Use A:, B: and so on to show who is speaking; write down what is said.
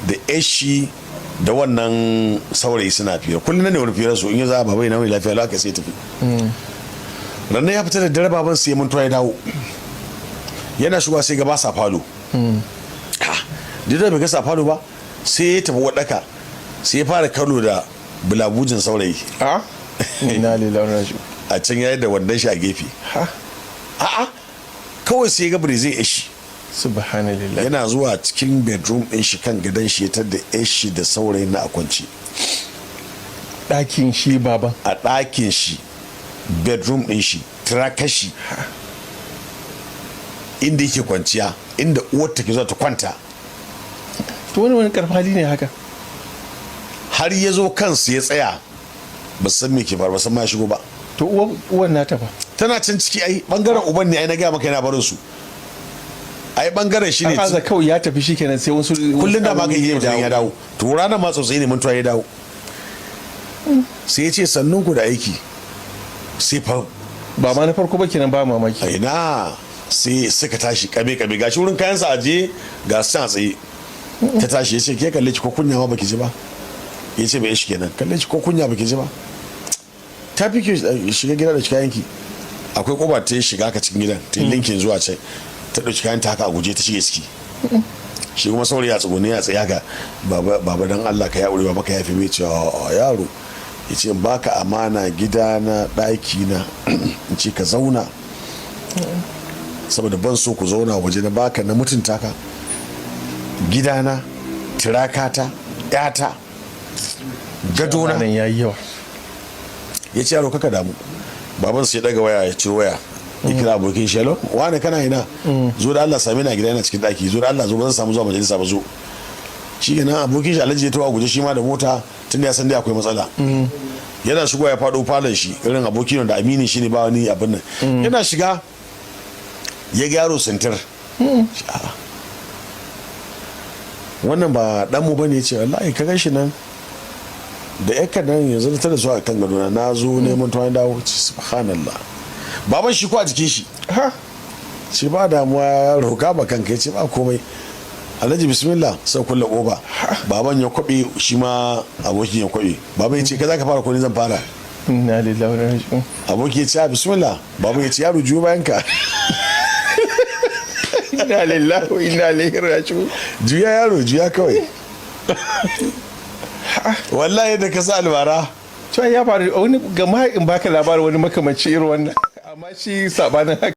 A: da eshi da wannan saurayi suna fiye kullum ne wani fiye su in ya za baba ina mai lafiya lau sai tafi ranar ya fita da dare baban sai mun ya dawo yana shiga sai ga ba sa falo da bai ga sa falo ba sai ya tafi wadaka sai ya fara kano da bulabujin saurayi a can yayi da wannan shi a gefe kawai sai ya ga zai ishi
B: subhanallah
A: yana zuwa cikin bedroom din shi kan gadon shi ya da ishi da saurayin na akwanci
B: ɗakin shi baban
A: a ɗakin shi bedroom din shi tirakashi inda yake kwanciya inda uwar take zuwa ta kwanta
B: to wani karfali ne haka
A: har ya zo kansu ya tsaya ba san me ke faru ba san ma shigo ba
B: to uwan nata ba
A: tana can ciki ai bangaren uban ne ai na gaya maka yana barin su ai bangaren shi ne
B: kaza kawai ya tafi shikenan sai wasu
A: kullun da ma ga yi ya dawo to ranar ma sosai ne mun ya dawo sai ya ce sannun ku da aiki sai fa
B: ba ma na farko ba kenan ba mamaki
A: ai na sai suka tashi kabe gashi wurin kayan sa aje ga su a tsaye ta tashi ya ce ke kalle ki ko kunya ma baki ji ba ya ce bai shi kenan kalle ki ko kunya baki ji ba ta fi ki shiga gida da kayan ki akwai koba ta shiga ka cikin gidan ta linkin zuwa can ta dauki kayan ta haka a guje ta shige ciki shi kuma saurayi ya tsugune ya tsaya ga baba dan Allah ka ya aure baba ka yafi mai cewa yaro ya ce baka amana gida na daki na in ce ka zauna saboda ban so ku zauna waje na baka na mutunta ka gidana tirakata yata gadona
B: nan yayi yawa
A: ya ce yaro kaka damu baban sai daga waya ya ciro waya ya kira abokin shi hello wani kana ina zo da Allah same ni a gida yana cikin daki zo da Allah zo ba zan samu zuwa majalisa ba zo shi kenan abokin shi Alhaji ya tawa guje shi ma da mota tunda ya san dai akwai matsala yana shigo ya fado falon shi irin abokin da aminin shi ne ba wani abin nan yana shiga ya ga yaro sintir wannan ba dan mu bane ce wallahi ka gan shi nan da yakka nan yanzu ta da zuwa kan gadona na zo neman tuwon dawo subhanallah baban shi ko a jikin shi ce ba damuwa yaro ka ba kanka ya ce ba komai Alhaji bismillah sai kulle koba baban ya kwabe shi ma abokin ya kwabe baban ya ce ka za ka fara ko ni zan fara
B: inna lillahi wa inna ilaihi raji'un
A: aboki ya ce bismillah baban ya ce yaro juyo bayan ka
B: inna lillahi wa inna ilaihi raji'un
A: juya yaro juya kawai wallahi da ka sa albara
B: to ya faru wani gama in baka labarin wani makamanci irin wannan amma shi sabanin haka